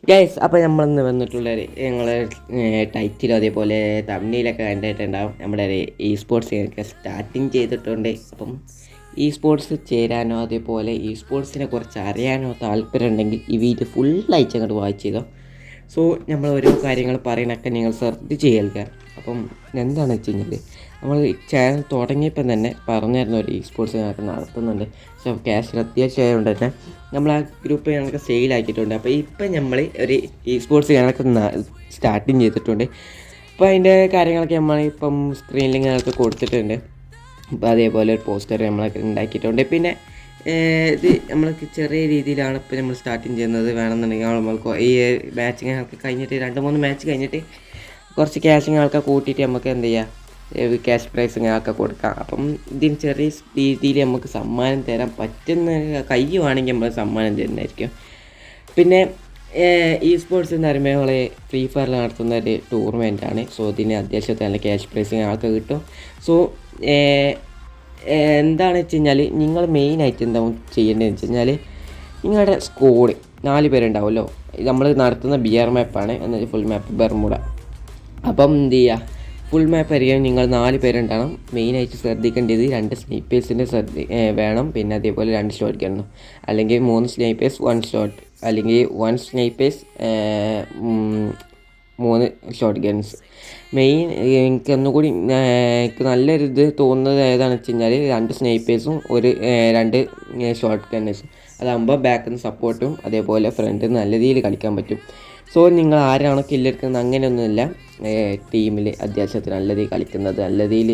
Guys, അപ്പോൾ നമ്മളിന്ന് വന്നിട്ടുള്ളത് ഞങ്ങൾ ടൈറ്റിലും അതേപോലെ തമ്മിലൊക്കെ കണ്ടിട്ടുണ്ടാവും. നമ്മുടെ ഇ സ്പോർട്സ് സ്റ്റാർട്ടിങ് ചെയ്തിട്ടുണ്ട്. അപ്പം ഇ സ്പോർട്സ് ചേരാനോ അതേപോലെ ഇ സ്പോർട്സിനെ കുറിച്ച് അറിയാനോ താല്പര്യം ഉണ്ടെങ്കിൽ ഈ വീഡിയോ ഫുള്ളായിട്ട് അങ്ങോട്ട് വാച്ച് ചെയ്തോ. സോ നമ്മൾ ഓരോ കാര്യങ്ങൾ പറയണൊക്കെ നിങ്ങൾ ശ്രദ്ധിച്ച് കേൾക്കുക. അപ്പം എന്താണെന്ന് വെച്ച് കഴിഞ്ഞാൽ നമ്മൾ ചാനൽ തുടങ്ങിയപ്പം തന്നെ പറഞ്ഞിരുന്ന ഒരു ഇ സ്പോർട്സ് ഞങ്ങൾക്ക് നടത്തുന്നുണ്ട്. സോ ക്യാഷിന് അത്യാവശ്യമായതുകൊണ്ട് തന്നെ നമ്മൾ ആ ഗ്രൂപ്പ് ഞങ്ങൾക്ക് സെയിലാക്കിയിട്ടുണ്ട്. അപ്പോൾ ഇപ്പം നമ്മൾ ഒരു ഇ സ്പോർട്സ് ഞങ്ങൾക്ക് സ്റ്റാർട്ടിങ് ചെയ്തിട്ടുണ്ട്. അപ്പോൾ അതിൻ്റെ കാര്യങ്ങളൊക്കെ നമ്മളിപ്പം സ്ക്രീനിൽ ഞങ്ങൾക്ക് കൊടുത്തിട്ടുണ്ട്. അപ്പോൾ അതേപോലെ ഒരു പോസ്റ്റർ നമ്മളൊക്കെ ഉണ്ടാക്കിയിട്ടുണ്ട്. പിന്നെ ഇത് നമ്മൾക്ക് ചെറിയ രീതിയിലാണ് ഇപ്പോൾ നമ്മൾ സ്റ്റാർട്ടിങ് ചെയ്യുന്നത്. വേണമെന്നുണ്ടെങ്കിൽ നമ്മൾക്ക് ഈ മാച്ച് ഞങ്ങൾക്ക് കഴിഞ്ഞിട്ട് 2-3 മാച്ച് കഴിഞ്ഞിട്ട് കുറച്ച് ക്യാഷ് ഞങ്ങൾക്ക് കൂട്ടിയിട്ട് നമുക്ക് എന്ത് ചെയ്യുക, ക്യാഷ് പ്രൈസ് ഞങ്ങൾക്ക് കൊടുക്കാം. അപ്പം ഇതിന് ചെറിയ രീതിയിൽ നമുക്ക് സമ്മാനം തരാൻ പറ്റുന്ന കഴിയുവാണെങ്കിൽ നമ്മൾ സമ്മാനം തരുന്നതായിരിക്കും. പിന്നെ ഇ സ്പോർട്സ് എന്ന് പറയുമ്പോൾ നമ്മൾ ഫ്രീ ഫയറിൽ നടത്തുന്ന ഒരു ടൂർണമെൻറ്റാണ്. സോ ഇതിന് അത്യാവശ്യത്തെ നല്ല ക്യാഷ് പ്രൈസ് ഞങ്ങൾക്ക് കിട്ടും. സോ എന്താണെന്ന് വെച്ച് കഴിഞ്ഞാൽ നിങ്ങൾ മെയിനായിട്ട് എന്താ ചെയ്യേണ്ടതെന്ന് വെച്ച് കഴിഞ്ഞാൽ നിങ്ങളുടെ സ്ക്വാഡ് 4 പേരുണ്ടാവുമല്ലോ. നമ്മൾ നടത്തുന്ന BR മാപ്പാണ്, എന്നാൽ ഫുൾ മാപ്പ് ബർമുഡ. അപ്പം എന്ത് ചെയ്യുക, ഫുൾ മാപ്പ് അറിയാൻ നിങ്ങൾ 4 പേരുണ്ടാകണം. മെയിനായിട്ട് ശ്രദ്ധിക്കേണ്ടത് 2 സ്നൈപ്പേഴ്സിൻ്റെ വേണം. പിന്നെ അതേപോലെ 2 ഷോട്ട് ഗണ്ണും, അല്ലെങ്കിൽ 3 സ്നൈപ്പേഴ്സ് 1 ഷോട്ട്, അല്ലെങ്കിൽ 1 സ്നൈപ്പേഴ്സ് 3 ഷോട്ട് ഗൺസ്. മെയിൻ എനിക്ക് ഒന്നുകൂടി എനിക്ക് നല്ലൊരു ഇത് തോന്നുന്നത് ഏതാണെന്ന് വെച്ച് കഴിഞ്ഞാൽ 2 സ്നൈപ്പേഴ്സും 2 ഷോട്ട് ഗണ്ണേഴ്സും. അതാകുമ്പോൾ ബാക്കിൽ നിന്ന് സപ്പോർട്ടും അതേപോലെ ഫ്രണ്ടിൽ നിന്ന് നല്ല രീതിയിൽ കളിക്കാൻ പറ്റും. സോ നിങ്ങൾ ആരാണോ കില്ലെടുക്കുന്നത് അങ്ങനെയൊന്നുമില്ല, ടീമിൽ അത്യാവശ്യത്തിന് നല്ല രീതിയിൽ കളിക്കുന്നത്, നല്ല രീതിയിൽ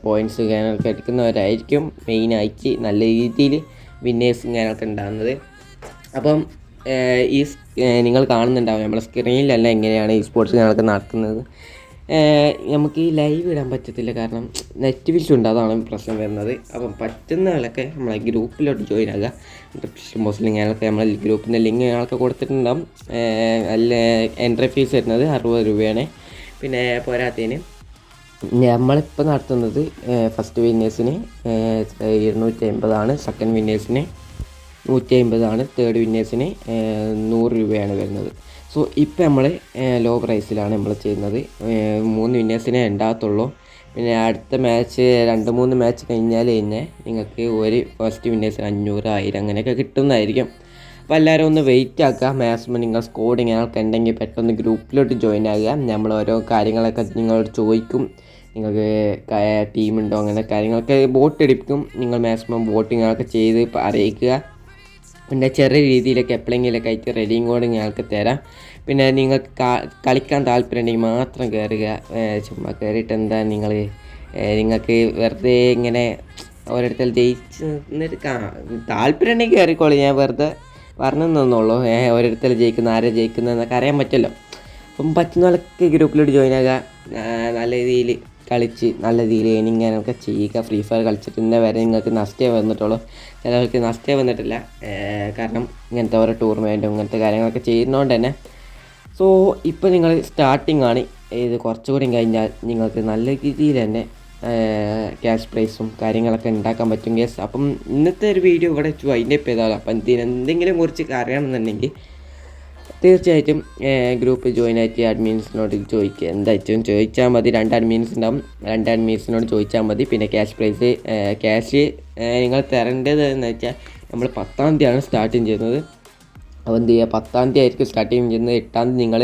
പോയിൻറ്റ്സ് ഞാനൊക്കെ എടുക്കുന്നവരായിരിക്കും മെയിനായിട്ട് നല്ല രീതിയിൽ വിന്നേഴ്സ് ഞാനൊക്കെ ഉണ്ടാകുന്നത്. അപ്പം ഈ നിങ്ങൾ കാണുന്നുണ്ടാവും നമ്മുടെ സ്ക്രീനിലല്ല എങ്ങനെയാണ് ഈ സ്പോർട്സ് ഞങ്ങൾക്ക് നടത്തുന്നത്. നമുക്ക് ഈ ലൈവ് ഇടാൻ പറ്റത്തില്ല, കാരണം നെറ്റ് വിഷ് ഉണ്ട്, അതാണ് പ്രശ്നം വരുന്നത്. അപ്പം പറ്റുന്നവരൊക്കെ നമ്മളെ ഗ്രൂപ്പിലോട്ട് ജോയിൻ ആകുക. മുസ്ലിം ഞങ്ങൾക്ക് നമ്മളെ ഗ്രൂപ്പിൻ്റെ ലിങ്ക് ഞങ്ങൾക്ക് കൊടുത്തിട്ടുണ്ടാകും. അല്ല, എൻട്രി ഫീസ് വരുന്നത് 60 രൂപയാണ്. പിന്നെ പോരാത്തതിന് നമ്മളിപ്പോൾ നടത്തുന്നത് ഫസ്റ്റ് വിന്നേഴ്സിന് 250 സെക്കൻഡ് വിന്നേഴ്സിന് 150, തേർഡ് വിന്നേഴ്സിന് 100 രൂപയാണ് വരുന്നത്. സോ ഇപ്പോൾ നമ്മൾ ലോ പ്രൈസിലാണ് നമ്മൾ ചെയ്യുന്നത്. 3 വിന്നേഴ്സിനെ ഉണ്ടാകത്തുള്ളൂ. പിന്നെ അടുത്ത മാച്ച് 2-3 മാച്ച് കഴിഞ്ഞാൽ തന്നെ നിങ്ങൾക്ക് ഒരു ഫസ്റ്റ് വിന്നേഴ്സിന് 500, 1000 അങ്ങനെയൊക്കെ കിട്ടുന്നതായിരിക്കും. അപ്പോൾ എല്ലാവരും ഒന്ന് വെയിറ്റ് ആക്കുക. മാക്സിമം നിങ്ങൾ സ്കോഡ് ഞങ്ങൾക്ക് ഉണ്ടെങ്കിൽ പെട്ടെന്ന് ഗ്രൂപ്പിലോട്ട് ജോയിൻ ആകുക. നമ്മൾ ഓരോ കാര്യങ്ങളൊക്കെ നിങ്ങളോട് ചോദിക്കും, നിങ്ങൾക്ക് ടീമുണ്ടോ അങ്ങനെ കാര്യങ്ങളൊക്കെ വോട്ട് എടുക്കും. നിങ്ങൾ മാക്സിമം വോട്ടിങ്ങൊക്കെ ചെയ്ത് അറിയിക്കുക. പിന്നെ ചെറിയ രീതിയിലൊക്കെ എപ്പോഴെങ്കിലൊക്കെ ആയിട്ട് റെഡിയും കോഡ് ഞങ്ങൾക്ക് തരാം. പിന്നെ നിങ്ങൾക്ക് കളിക്കാൻ താല്പര്യം ഉണ്ടെങ്കിൽ മാത്രം കയറുക. ചുമ്മാ കയറിയിട്ട് എന്താ നിങ്ങൾക്ക് വെറുതെ ഇങ്ങനെ ഓരോരുത്തർ ജയിച്ച് എന്നിട്ട് താല്പര്യം ഉണ്ടെങ്കിൽ കയറിക്കോളൂ. ഞാൻ വെറുതെ പറഞ്ഞു തന്നുള്ളൂ. ഓരോരുത്തർ ജയിക്കുന്ന ആരെ ജയിക്കുന്നതെന്നൊക്കെ അറിയാൻ പറ്റുമല്ലോ. അപ്പം പറ്റുന്നവരൊക്കെ ഗ്രൂപ്പിലോട്ട് ജോയിൻ ആകുക. നല്ല രീതിയിൽ കളിച്ച് നല്ല രീതിയിൽ ഏണിങ്ങാനൊക്കെ ചെയ്യുക. ഫ്രീ ഫയർ കളിച്ചിട്ട് ഇന്ന വരെ നിങ്ങൾക്ക് നഷ്ടമേ വന്നിട്ടുള്ളൂ. ചിലവർക്ക് നഷ്ടമേ വന്നിട്ടില്ല, കാരണം ഇങ്ങനത്തെ ഓരോ ടൂർണമെൻറ്റും ഇങ്ങനത്തെ കാര്യങ്ങളൊക്കെ ചെയ്യുന്നതുകൊണ്ട് തന്നെ. സോ ഇപ്പോൾ നിങ്ങൾ സ്റ്റാർട്ടിംഗ് ആണ്. ഇത് കുറച്ചുകൂടി കഴിഞ്ഞാൽ നിങ്ങൾക്ക് നല്ല രീതിയിൽ തന്നെ ക്യാഷ് പ്രൈസും കാര്യങ്ങളൊക്കെ ഉണ്ടാക്കാൻ പറ്റും കേസ്. അപ്പം ഇന്നത്തെ ഒരു വീഡിയോ ഇവിടെ വെച്ചു അതിൻ്റെ ചെയ്താലോ. അപ്പം ഇതിനെന്തെങ്കിലും കുറിച്ച് അറിയണമെന്നുണ്ടെങ്കിൽ തീർച്ചയായിട്ടും ഗ്രൂപ്പ് ജോയിൻ ആയിട്ട് അഡ്മിൻസിനോട് ചോദിക്കുക. എന്തായിട്ടും ചോദിച്ചാൽ മതി. 2 അഡ്മിൻസ് ഉണ്ടാവും, 2 അഡ്മിൻസിനോട് ചോദിച്ചാൽ മതി. പിന്നെ ക്യാഷ് നിങ്ങൾ തരേണ്ടത് എന്ന് വെച്ചാൽ നമ്മൾ 10-ാം തീയതിയാണ് സ്റ്റാർട്ടിങ് ചെയ്യുന്നത്. അപ്പോൾ എന്ത് ചെയ്യുക, 10-ാം തീയതി ആയിരിക്കും സ്റ്റാർട്ടിങ് ചെയ്യുന്നത്. 8-ാം തീയതി നിങ്ങൾ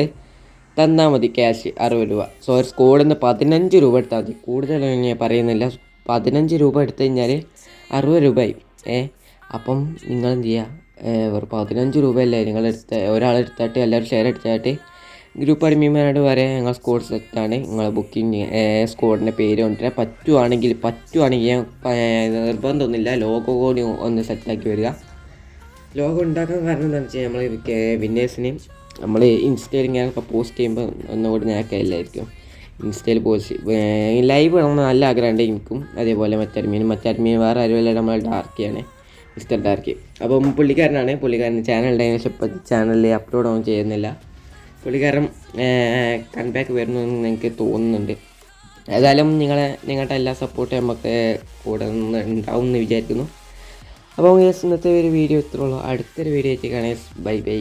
തന്നാൽ മതി ക്യാഷ് 60 രൂപ. സോ സ്കോഡിൽ നിന്ന് 15 രൂപ എടുത്താൽ മതി. കൂടുതലൊന്നും ഞാൻ പറയുന്നില്ല. 15 രൂപ എടുത്തു കഴിഞ്ഞാൽ 60 രൂപയായി. അപ്പം നിങ്ങൾ എന്ത് ചെയ്യുക, ഒരു 15 രൂപയല്ലേ ഒരാളെടുത്തായിട്ട് എല്ലാവരും ഷെയർ എടുത്തായിട്ട് ഗ്രൂപ്പ് അഡ്മിന്മാരോട് പറയാം, ഞങ്ങൾ സ്കോഡ് സെറ്റാണ്, നിങ്ങൾ ബുക്കിംഗ് സ്കോഡിൻ്റെ പേര് കൊണ്ടുവരാൻ പറ്റുവാണെങ്കിൽ ഞാൻ നിർബന്ധമൊന്നുമില്ല. ലോഗോ കൂടി ഒന്ന് സെറ്റാക്കി വരിക. ലോഗോ ഉണ്ടാക്കാൻ കാരണം എന്താണെന്ന് വെച്ചാൽ നമ്മൾ വിന്നേഴ്സിന് നമ്മൾ ഇൻസ്റ്റയിൽ ഇങ്ങനെയൊക്കെ പോസ്റ്റ് ചെയ്യുമ്പോൾ ഒന്നുകൂടി നേക്കല്ലായിരിക്കും. ഇൻസ്റ്റയിൽ പോസ്റ്റ് ലൈവ് ഇടണമെന്ന് നല്ല ആഗ്രഹമുണ്ട് എനിക്കും. അതേപോലെ മറ്റഡ്മീൻ വേറെ ആരുമല്ല, നമ്മൾ ഡാർക്കിയാണ്, മിസ്റ്റർ ഡാർക്കി. അപ്പം പുള്ളിക്കാരൻ ചാനലിൻ്റെ ശേഷം ഇപ്പം ചാനലിൽ അപ്ലോഡ് ഒന്നും ചെയ്യുന്നില്ല. പുള്ളിക്കാരൻ കൺബാക്ക് വരുന്നു എന്ന് എനിക്ക് തോന്നുന്നുണ്ട്. ഏതായാലും നിങ്ങളുടെ എല്ലാ സപ്പോർട്ടും നമുക്ക് കൂടെ ഉണ്ടാവും എന്ന് വിചാരിക്കുന്നു. അപ്പോൾ ഇന്നത്തെ ഒരു വീഡിയോ ഇത്രയുള്ളൂ. അടുത്തൊരു വീഡിയോ ആയിട്ട് കാണാം. ബൈ.